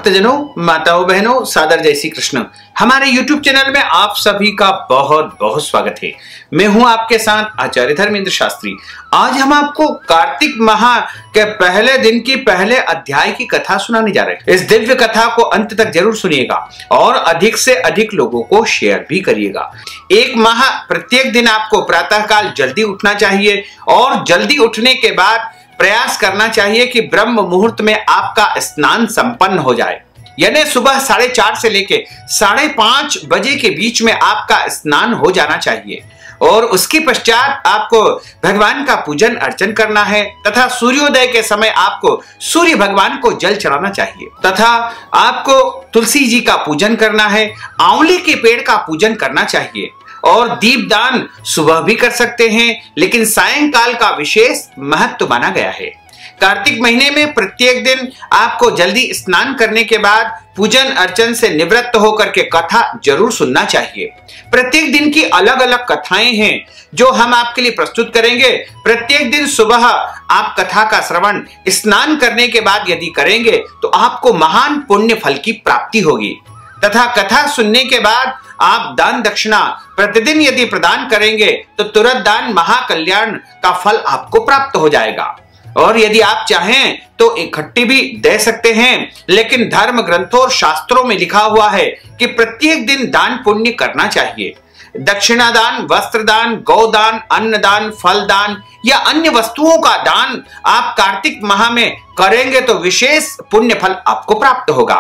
भक्तजनों, माताओं बहनों, सादर जय श्री कृष्ण। हमारे YouTube चैनल में आप सभी का बहुत बहुत स्वागत है। मैं हूं आपके साथ आचार्य धर्मेंद्र शास्त्री। आज हम आपको कार्तिक माह के पहले दिन की पहले अध्याय की कथा सुनाने जा रहे हैं। इस दिव्य कथा को अंत तक जरूर सुनिएगा और अधिक से अधिक लोगों को शेयर भी करिएगा। एक माह प्रत्येक दिन आपको प्रातःकाल जल्दी उठना चाहिए और जल्दी उठने के बाद प्रयास करना चाहिए कि ब्रह्म मुहूर्त में आपका स्नान संपन्न हो जाए, यानी सुबह 4:30 से लेके 5:30 बजे के बीच में आपका स्नान हो जाना चाहिए। और उसके पश्चात आपको भगवान का पूजन अर्चन करना है तथा सूर्योदय के समय आपको सूर्य भगवान को जल चढ़ाना चाहिए तथा आपको तुलसी जी का पूजन करना है, आंवले के पेड़ का पूजन करना चाहिए और दीपदान सुबह भी कर सकते हैं, लेकिन सायंकाल का विशेष महत्व माना गया है। कार्तिक महीने में प्रत्येक दिन आपको जल्दी स्नान करने के बाद पूजन अर्चन से निवृत्त होकर के कथा जरूर सुनना चाहिए। प्रत्येक दिन की अलग अलग कथाएं हैं जो हम आपके लिए प्रस्तुत करेंगे। प्रत्येक दिन सुबह आप कथा का श्रवण स्नान करने के बाद यदि करेंगे तो आपको महान पुण्य फल की प्राप्ति होगी तथा कथा सुनने के बाद आप दान दक्षिणा प्रतिदिन यदि प्रदान करेंगे तो तुरंत दान महाकल्याण का फल आपको प्राप्त हो जाएगा। और यदि आप चाहें तो इकट्ठी भी दे सकते हैं, लेकिन धर्म ग्रंथों और शास्त्रों में लिखा हुआ है कि प्रत्येक दिन दान पुण्य करना चाहिए। दक्षिणा दान, वस्त्र दान, गौदान, अन्नदान, फल दान या अन्य वस्तुओं का दान आप कार्तिक माह में करेंगे तो विशेष पुण्य फल आपको प्राप्त होगा।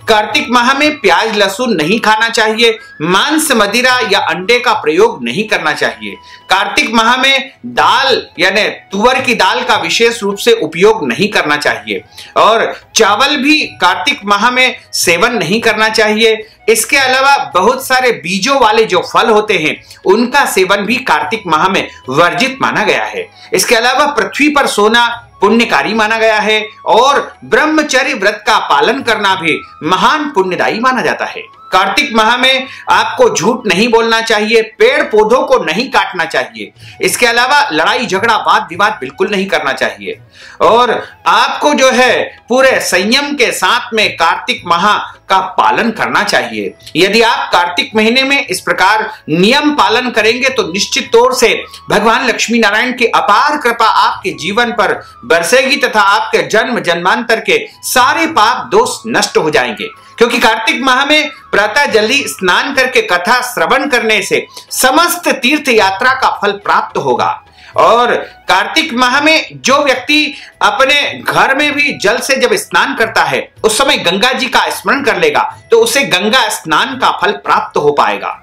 कार्तिक माह में प्याज लहसुन नहीं खाना चाहिए, मांस मदिरा या अंडे का प्रयोग नहीं करना चाहिए। कार्तिक माह में दाल यानी तुअर की दाल का विशेष रूप से उपयोग नहीं करना चाहिए और चावल भी कार्तिक माह में सेवन नहीं करना चाहिए। इसके अलावा बहुत सारे बीजों वाले जो फल होते हैं उनका सेवन भी कार्तिक माह में वर्जित माना गया है। इसके अलावा पृथ्वी पर सोना पुण्यकारी माना गया है और ब्रह्मचर्य व्रत का पालन करना भी महान पुण्यदायी माना जाता है। कार्तिक माह में आपको झूठ नहीं बोलना चाहिए, पेड़ पौधों को नहीं काटना चाहिए। इसके अलावा लड़ाई झगड़ा वाद विवाद बिल्कुल नहीं करना चाहिए और आपको जो है पूरे संयम के साथ में कार्तिक माह का पालन करना चाहिए। यदि आप कार्तिक महीने में इस प्रकार नियम पालन करेंगे तो निश्चित तौर से भगवान लक्ष्मी नारायण की अपार कृपा आपके जीवन पर बरसेगी तथा आपके जन्म जन्मांतर के सारे पाप दोष नष्ट हो जाएंगे, क्योंकि कार्तिक माह में प्रातः जल्दी स्नान करके कथा श्रवण करने से समस्त तीर्थ यात्रा का फल प्राप्त होगा। और कार्तिक माह में जो व्यक्ति अपने घर में भी जल से जब स्नान करता है उस समय गंगा जी का स्मरण कर लेगा तो उसे गंगा स्नान का फल प्राप्त हो पाएगा।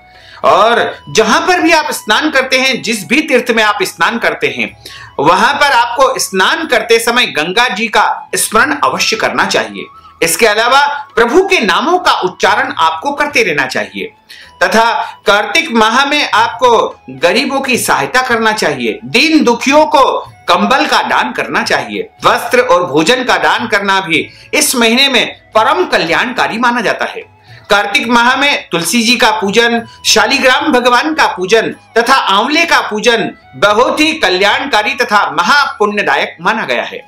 और जहां पर भी आप स्नान करते हैं, जिस भी तीर्थ में आप स्नान करते हैं, वहां पर आपको स्नान करते समय गंगा जी का स्मरण अवश्य करना चाहिए। इसके अलावा प्रभु के नामों का उच्चारण आपको करते रहना चाहिए तथा कार्तिक माह में आपको गरीबों की सहायता करना चाहिए, दीन दुखियों को कंबल का दान करना चाहिए। वस्त्र और भोजन का दान करना भी इस महीने में परम कल्याणकारी माना जाता है। कार्तिक माह में तुलसी जी का पूजन, शालिग्राम भगवान का पूजन तथा आंवले का पूजन बहुत ही कल्याणकारी तथा महापुण्यदायक माना गया है।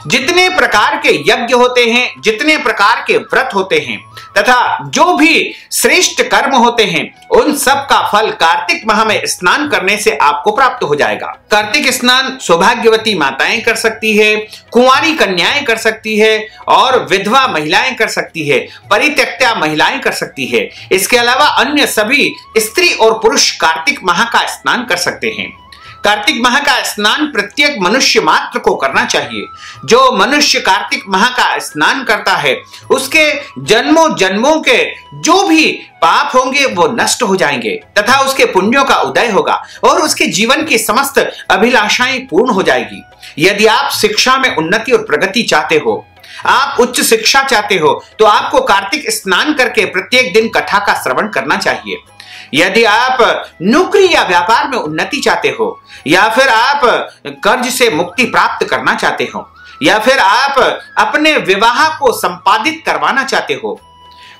जितने प्रकार के यज्ञ होते हैं, जितने प्रकार के व्रत होते हैं तथा जो भी श्रेष्ठ कर्म होते हैं, उन सब का फल कार्तिक माह में स्नान करने से आपको प्राप्त हो जाएगा। कार्तिक स्नान सौभाग्यवती माताएं कर सकती है, कुंवारी कन्याएं कर सकती है और विधवा महिलाएं कर सकती है, परित्यक्ता महिलाएं कर सकती है। इसके अलावा अन्य सभी स्त्री और पुरुष कार्तिक माह का स्नान कर सकते हैं। कार्तिक माह का स्नान प्रत्येक मनुष्य मात्र को करना चाहिए। जो मनुष्य कार्तिक माह का स्नान करता है उसके जन्मों जन्मों के जो भी पाप होंगे वो नष्ट हो जाएंगे तथा उसके पुण्यों का उदय होगा और उसके जीवन की समस्त अभिलाषाएं पूर्ण हो जाएगी। यदि आप शिक्षा में उन्नति और प्रगति चाहते हो, आप उच्च शिक्षा चाहते हो, तो आपको कार्तिक स्नान करके प्रत्येक दिन कथा का श्रवण करना चाहिए। यदि आप नौकरी या व्यापार में उन्नति चाहते हो या फिर आप कर्ज से मुक्ति प्राप्त करना चाहते हो या फिर आप अपने विवाह को संपादित करवाना चाहते हो,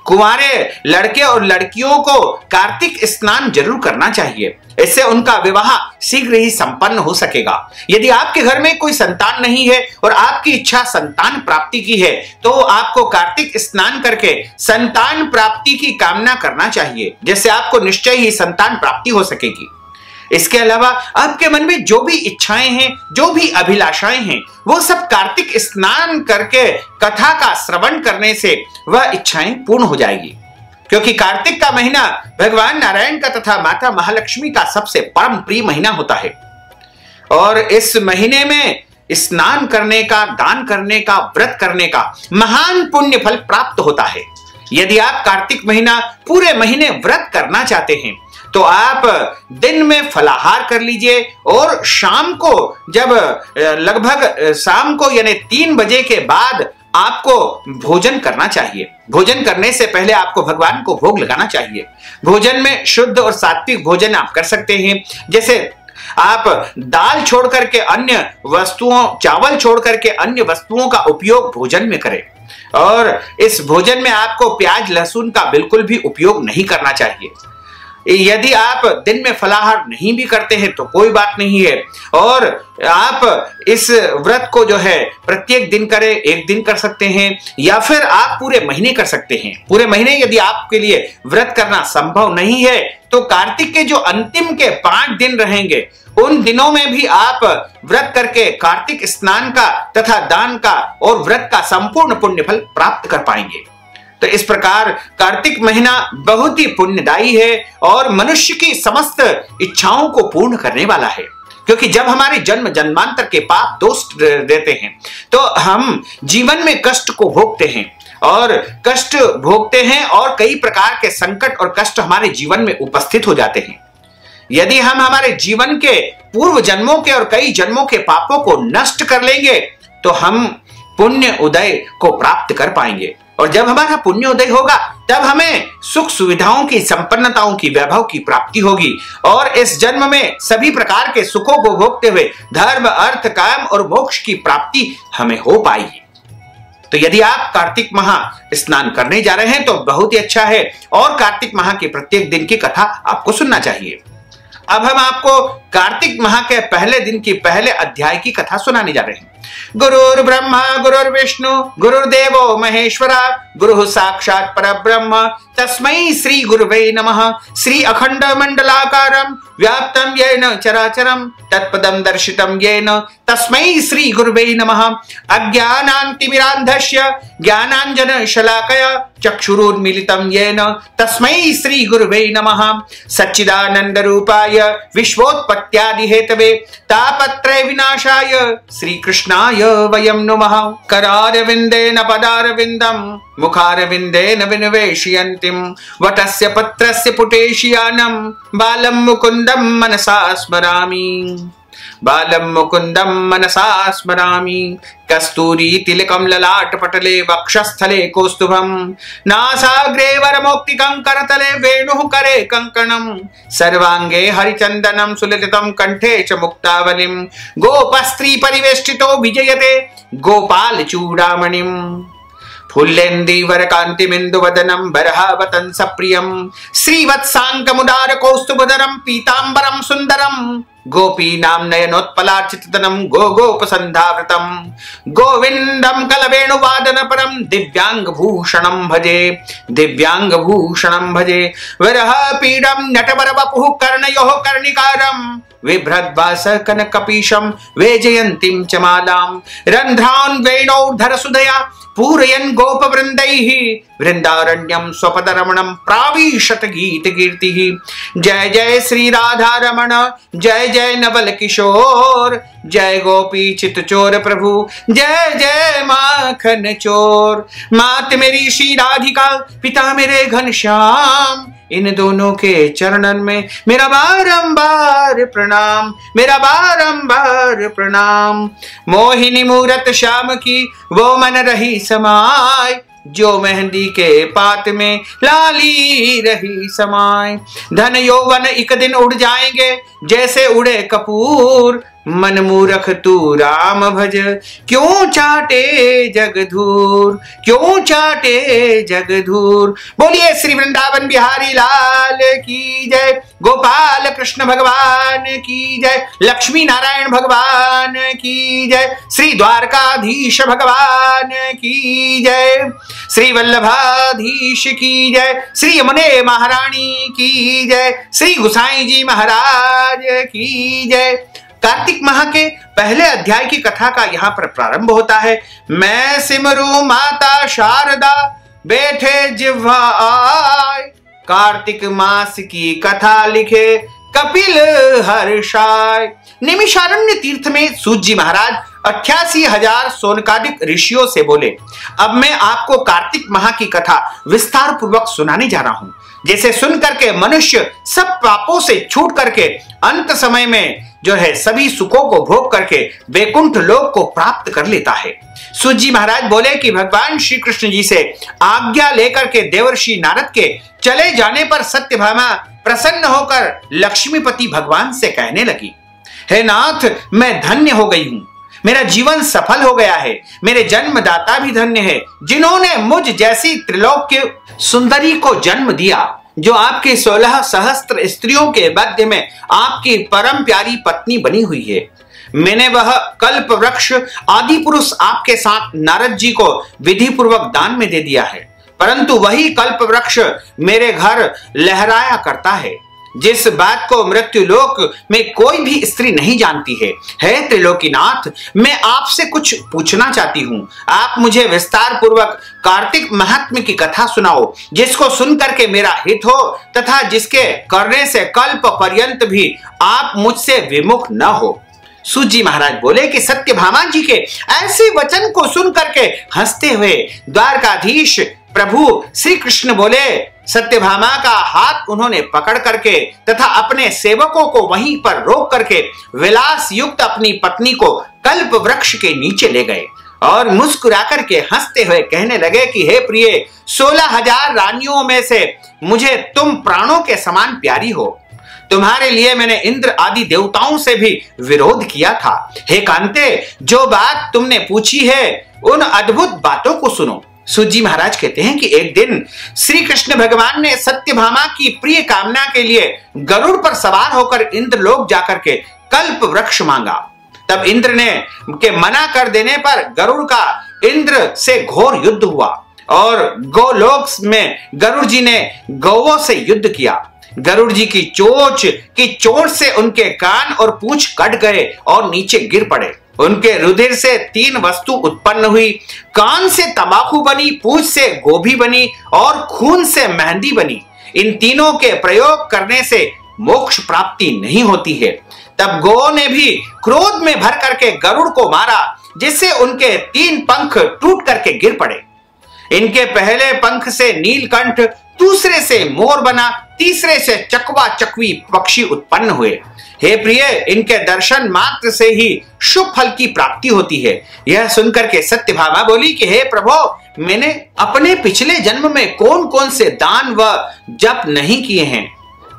कुंवारे लड़के और लड़कियों को कार्तिक स्नान जरूर करना चाहिए। इससे उनका विवाह शीघ्र ही संपन्न हो सकेगा। यदि आपके घर में कोई संतान नहीं है और आपकी इच्छा संतान प्राप्ति की है, तो आपको कार्तिक स्नान करके संतान प्राप्ति की कामना करना चाहिए, जिससे आपको निश्चय ही संतान प्राप्ति हो सकेगी। इसके अलावा आपके मन में जो भी इच्छाएं हैं, जो भी अभिलाषाएं हैं, वो सब कार्तिक स्नान करके कथा का श्रवण करने से वह इच्छाएं पूर्ण हो जाएगी। क्योंकि कार्तिक का महीना भगवान नारायण का तथा माता महालक्ष्मी का सबसे परम प्रिय महीना होता है और इस महीने में स्नान करने का, दान करने का, व्रत करने का महान पुण्य फल प्राप्त होता है। यदि आप कार्तिक महीना पूरे महीने व्रत करना चाहते हैं तो आप दिन में फलाहार कर लीजिए और शाम को, जब लगभग शाम को यानी 3 बजे के बाद आपको भोजन करना चाहिए। भोजन करने से पहले आपको भगवान को भोग लगाना चाहिए। भोजन में शुद्ध और सात्विक भोजन आप कर सकते हैं, जैसे आप दाल छोड़ करके अन्य वस्तुओं, चावल छोड़ करके अन्य वस्तुओं का उपयोग भोजन में करें। और इस भोजन में आपको प्याज लहसुन का बिल्कुल भी उपयोग नहीं करना चाहिए। यदि आप दिन में फलाहार नहीं भी करते हैं तो कोई बात नहीं है, और आप इस व्रत को जो है प्रत्येक दिन करें, एक दिन कर सकते हैं या फिर आप पूरे महीने कर सकते हैं। पूरे महीने यदि आपके लिए व्रत करना संभव नहीं है तो कार्तिक के जो अंतिम के 5 दिन रहेंगे उन दिनों में भी आप व्रत करके कार्तिक स्नान का तथा दान का और व्रत का संपूर्ण पुण्य फल प्राप्त कर पाएंगे। तो इस प्रकार कार्तिक महीना बहुत ही पुण्यदायी है और मनुष्य की समस्त इच्छाओं को पूर्ण करने वाला है। क्योंकि जब हमारे जन्म जन्मांतर के पाप दोष रहते हैं तो हम जीवन में कष्ट को भोगते हैं और कष्ट भोगते हैं और कई प्रकार के संकट और कष्ट हमारे जीवन में उपस्थित हो जाते हैं। यदि हम हमारे जीवन के पूर्व जन्मों के और कई जन्मों के पापों को नष्ट कर लेंगे तो हम पुण्य उदय को प्राप्त कर पाएंगे, और जब हमारा पुण्य उदय होगा तब हमें सुख सुविधाओं की, संपन्नताओं की, वैभव की प्राप्ति होगी और इस जन्म में सभी प्रकार के सुखों को भोगते हुए धर्म, अर्थ, काम और मोक्ष की प्राप्ति हमें हो पाएगी। तो यदि आप कार्तिक माह स्नान करने जा रहे हैं तो बहुत ही अच्छा है और कार्तिक माह के प्रत्येक दिन की कथा आपको सुनना चाहिए। अब हम आपको कार्तिक माह के पहले दिन की पहले अध्याय की कथा सुनाने जा रहे हैं। गुरुर् ब्रह्मा गुरुर्विष्णु गुरुर्देवो महेश्वरा गुरु साक्षात् परब्रह्म तस्मै श्री गुरुवे नमः। श्री अखंड मंडलाकारं व्याप्तं येन चराचरं तत्पदं दर्शितं येन तस्मै श्री गुरुवे नमः। अज्ञानान्तिमिरान्धस्य ज्ञानाञ्जनशलाकया चक्षुरुन्मीलितं येन तस्मै श्री गुरुवे नमः। सच्चिदानंद रूपाय विश्वोत्पत्त्यादि हेतवे तापत्रय विनाशाय श्री कृष्णाय वयं नमः। करारविन्देन पदारविन्दं मुखारविन्देन विनिवेशयन्तीं वटस्य पत्रस्य पुटेशियानं बालं मुकुन्दं मनसा स्मरामि। बालं मुकुन्दं मनसा स्मरामि। कस्तूरी तिलकं ललाट पटले वक्षस्थले कौस्तुभं नासाग्रे वरमौक्तिकं करतले वेणुः करे कंकणं सर्वांगे हरिचन्दनं सुललितं कंठे च मुक्तावलिं गोपस्त्री परिवेष्टितो विजयते गोपाल चूड़ामणिं। फुल्लेन्दीवर कान्तिमिन्दुवदनं बरहावतं सप्रियं श्रीवत्साङ्कमुदार कौस्तुभधरं पीताम्बरं सुन्दरं गोपीनां नयनोत्पलार्चिततनं गोगोपसन्धावृतं गोविन्दं कलवेणुवादनपरं दिव्यांगभूषणं भजे। दिव्यांगभूषणं भजे। विरहपीडं नटवरवपुः कर्णयोः कर्णिकारं बिभ्रद्वास कनकपीशं वेजयन्तीं च मालां रन्ध्रान् वेणोर्धरसुधया पूरयन् गोपवृन्दैः वृन्दारण्यं स्वपदरमणं प्राविशत गीतकीर्तिः। जय जय श्री राधा रमण जय जय नवल किशोर जय गोपी चित चोर प्रभु जय जय माखन चोर। मात मेरी श्री राधिका पिता मेरे घनश्याम इन दोनों के चरणन में मेरा बारंबार प्रणाम, मेरा बारंबार प्रणाम। मोहिनी मूरत श्याम की वो मन रही समाय जो मेहंदी के पात में लाली रही समाय। धन यौवन एक दिन उड़ जाएंगे जैसे उड़े कपूर मन मूरख तू राम भज, क्यों चाटे जगधूर, क्यों चाटे जगधूर। बोलिए श्री वृंदावन बिहारी लाल की जय, गोपाल कृष्ण भगवान की जय, लक्ष्मी नारायण भगवान की जय, श्री द्वारकाधीश भगवान की जय, श्री वल्लभाधीश की जय, श्री यमुने महारानी की जय, श्री गुसाई जी महाराज की जय। कार्तिक माह के पहले अध्याय की कथा का यहाँ पर प्रारंभ होता है। मैं सिमरू माता शारदा, बैठे जिह्वा आय, कार्तिक मास की कथा लिखे कपिल हर्षाय। निमिषारण्य तीर्थ में सूत जी महाराज 88,000 सोनकादिक ऋषियों से बोले, अब मैं आपको कार्तिक माह की कथा विस्तार पूर्वक सुनाने जा रहा हूं, जैसे सुन करके मनुष्य सब पापों से छूट करके अंत समय में जो है सभी सुखों को भोग करके वैकुंठ लोक को प्राप्त कर लेता है। सूत जी महाराज बोले कि भगवान श्री कृष्ण जी से आज्ञा लेकर के देवर्षि नारद के चले जाने पर सत्यभामा प्रसन्न होकर लक्ष्मीपति भगवान से कहने लगी, हे नाथ, मैं धन्य हो गई हूं, मेरा जीवन सफल हो गया है, मेरे जन्मदाता भी धन्य है, जिन्होंने मुझ जैसी त्रिलोक्य सुंदरी को जन्म दिया, जो आपके 16 सहस्त्र स्त्रियों के मध्य में आपकी परम प्यारी पत्नी बनी हुई है। मैंने वह कल्प वृक्ष आदि पुरुष आपके साथ नारद जी को विधि पूर्वक दान में दे दिया है, परंतु वही कल्प वृक्ष मेरे घर लहराया करता है, जिस बात को मृत्यु लोक में कोई भी स्त्री नहीं जानती है। हे त्रिलोकीनाथ, मैं आपसे कुछ पूछना चाहती हूँ, आप मुझे विस्तार पूर्वक कार्तिक महात्म्य की कथा सुनाओ, जिसको सुन करके मेरा हित हो तथा जिसके करने से कल्प पर्यंत भी आप मुझसे विमुख न हो। सूत जी महाराज बोले कि सत्यभामा जी के ऐसे वचन को सुन करके हंसते हुए द्वारकाधीश प्रभु श्री कृष्ण बोले, सत्यभामा का हाथ उन्होंने पकड़ करके तथा अपने सेवकों को वहीं पर रोक करके विलास युक्त अपनी पत्नी को कल्प वृक्ष के नीचे ले गए और मुस्कुरा करके हंसते हुए कहने लगे कि हे प्रिय, 16,000 रानियों में से मुझे तुम प्राणों के समान प्यारी हो। तुम्हारे लिए मैंने इंद्र आदि देवताओं से भी विरोध किया था। हे कांते, जो बात तुमने पूछी है उन अद्भुत बातों को सुनो। सूत जी महाराज कहते हैं कि एक दिन श्री कृष्ण भगवान ने सत्यभामा की प्रिय कामना के लिए गरुड़ पर सवार होकर इंद्र लोक जाकर के कल्प वृक्ष मांगा। तब इंद्र ने के मना कर देने पर गरुड़ का इंद्र से घोर युद्ध हुआ और गोलोक में गरुड़ जी ने गौओं से युद्ध किया। गरुड़ जी की चोट से उनके कान और पूंछ कट गए और नीचे गिर पड़े। उनके रुधिर से 3 वस्तु उत्पन्न हुई, कान से तंबाकू बनी, पूंछ से गोभी बनी और खून से मेहंदी बनी। इन तीनों के प्रयोग करने से मोक्ष प्राप्ति नहीं होती है। तब गौ ने भी क्रोध में भर करके गरुड़ को मारा, जिससे उनके 3 पंख टूट करके गिर पड़े। इनके पहले पंख से नीलकंठ, दूसरे से मोर बना, तीसरे से चकवा चकवी पक्षी उत्पन्न हुए। हे प्रिय, इनके दर्शन मात्र से ही शुभ फल की प्राप्ति होती है। यह सुनकर के सत्यभामा बोली कि हे प्रभु, मैंने अपने पिछले जन्म में कौन कौन से दान व जप नहीं किए हैं,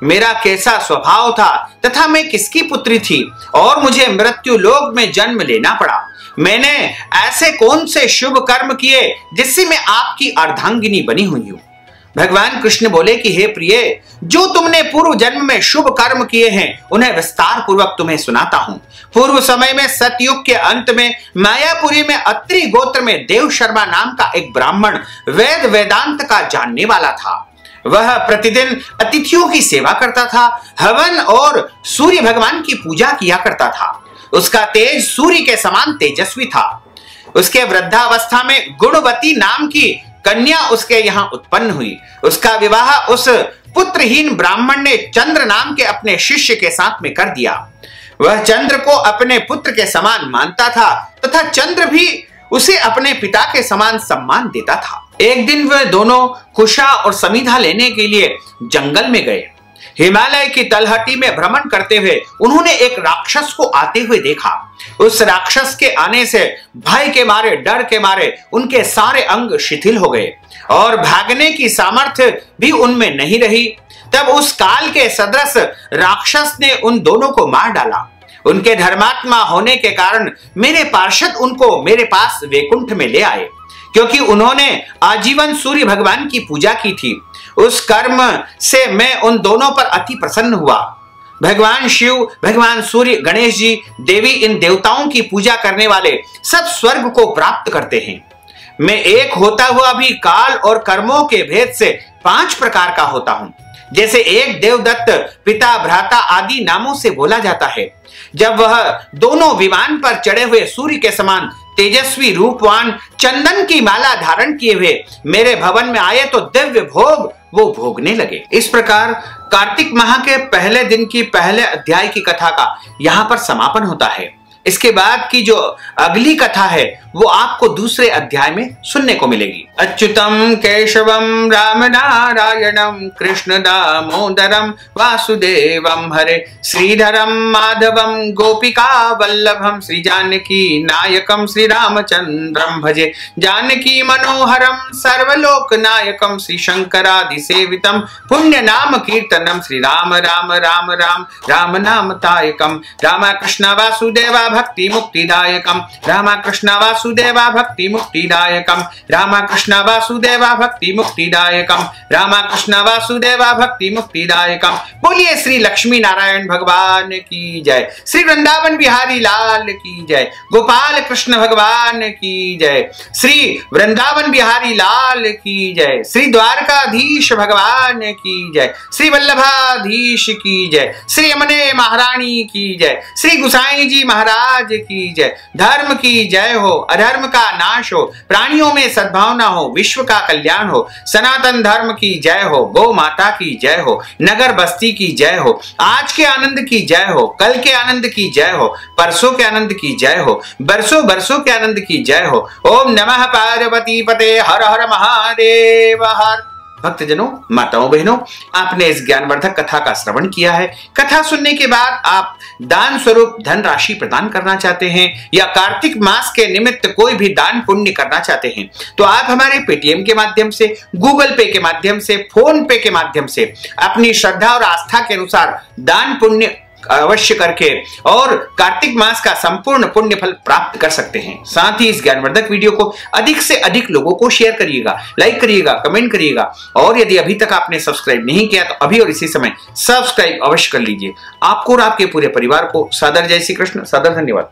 मेरा कैसा स्वभाव था तथा मैं किसकी पुत्री थी और मुझे मृत्यु लोक में जन्म लेना पड़ा। मैंने ऐसे कौन से शुभ कर्म किए जिससे मैं आपकी अर्धांगिनी बनी हुई हूं। भगवान कृष्ण बोले कि हे प्रिय, जो तुमने पूर्व जन्म में शुभ कर्म किए हैं उन्हें विस्तार पूर्वक तुम्हें सुनाता हूं। पूर्व समय में सतयुग के अंत में मायापुरी में अत्रि गोत्र में देव शर्मा नाम का एक ब्राह्मण वेद वेदांत का जानने वाला था। वह प्रतिदिन अतिथियों की सेवा करता था, हवन और सूर्य भगवान की पूजा किया करता था। उसका तेज सूर्य के समान तेजस्वी था। उसके वृद्धावस्था में गुणवती नाम की कन्या उसके यहाँ उत्पन्न हुई। उसका विवाह उस पुत्रहीन ब्राह्मण ने चंद्र नाम के अपने शिष्य के साथ में कर दिया। वह चंद्र को अपने पुत्र के समान मानता था तथा चंद्र भी उसे अपने पिता के समान सम्मान देता था। एक दिन वे दोनों कुशा और समीधा लेने के लिए जंगल में गए। हिमालय की तलहटी में भ्रमण करते हुए उन्होंने एक राक्षस को आते हुए देखा। उस राक्षस के आने से भय के मारे, डर के मारे उनके सारे अंग शिथिल हो गए और भागने की सामर्थ्य भी उनमें नहीं रही। तब उस काल के सदृश राक्षस ने उन दोनों को मार डाला। उनके धर्मात्मा होने के कारण मेरे पार्षद उनको मेरे पास वैकुंठ में ले आए, क्योंकि उन्होंने आजीवन सूर्य भगवान की पूजा की थी। उस कर्म से मैं उन दोनों पर अति प्रसन्न हुआ। भगवान शिव, भगवान सूर्य, गणेश जी, देवी, इन देवताओं की पूजा करने वाले सब स्वर्ग को प्राप्त करते हैं। मैं एक होता हुआ भी काल और कर्मों के भेद से 5 प्रकार का होता हूं। जैसे एक देवदत्त, पिता, भ्राता आदि नामों से बोला जाता है। जब वह दोनों विमान पर चढ़े हुए सूर्य के समान तेजस्वी रूपवान चंदन की माला धारण किए हुए मेरे भवन में आए तो दिव्य भोग वो भोगने लगे। इस प्रकार कार्तिक माह के पहले दिन की पहले अध्याय की कथा का यहाँ पर समापन होता है। इसके बाद की जो अगली कथा है वो आपको दूसरे अध्याय में सुनने को मिलेगी। अच्युतम केशवम राम नारायणम कृष्ण दामोदरम वासुदेवम हरे श्रीधरम माधवम गोपिका वल्लभम श्री जानकी नायकम श्री रामचंद्रम भजे जानकी मनोहरम सर्वलोक नायकम श्री शंकरादि सेवितम पुण्य नाम कीर्तनम श्री राम राम राम राम राम नाम तायकम राम कृष्ण वासुदेवा भक्ति मुक्तिदायकम राम कृष्ण वासुदेवा भक्ति मुक्तिदायकम राम कृष्ण वासुदेवा भक्ति मुक्तिदायकम राम कृष्ण वासुदेवा भक्ति मुक्तिदायकम। बोलिए श्री लक्ष्मी नारायण भगवान की जय, श्री वृंदावन बिहारी लाल की जय, गोपाल कृष्ण भगवान की जय, श्री वृंदावन बिहारी लाल की जय, श्री द्वारकाधीश भगवान की जय, श्री वल्लभाधीश की जय, श्री यमुने महारानी की जय, श्री गुसाई जी महाराज की जय। धर्म की जय हो, अधर्म का नाश हो, प्राणियों में सद्भावना हो, विश्व का कल्याण हो, सनातन धर्म की जय हो, गौ माता की जय हो, नगर बस्ती की जय हो, आज के आनंद की जय हो, कल के आनंद की जय हो, परसों के आनंद की जय हो, बरसों बरसों के आनंद की जय हो। ओम नमः पार्वती पते हर हर महादेव हर। भक्तजनों, माताओं, बहनों, आपने इस ज्ञानवर्धक कथा का श्रवण किया है। कथा सुनने के बाद आप दान स्वरूप धन राशि प्रदान करना चाहते हैं या कार्तिक मास के निमित्त कोई भी दान पुण्य करना चाहते हैं तो आप हमारे पेटीएम के माध्यम से, गूगल पे के माध्यम से, फोन पे के माध्यम से अपनी श्रद्धा और आस्था के अनुसार दान पुण्य अवश्य करके और कार्तिक मास का संपूर्ण पुण्य फल प्राप्त कर सकते हैं। साथ ही इस ज्ञानवर्धक वीडियो को अधिक से अधिक लोगों को शेयर करिएगा, लाइक करिएगा, कमेंट करिएगा और यदि अभी तक आपने सब्सक्राइब नहीं किया तो अभी और इसी समय सब्सक्राइब अवश्य कर लीजिए। आपको और आपके पूरे परिवार को सादर जय श्री कृष्ण, सादर धन्यवाद।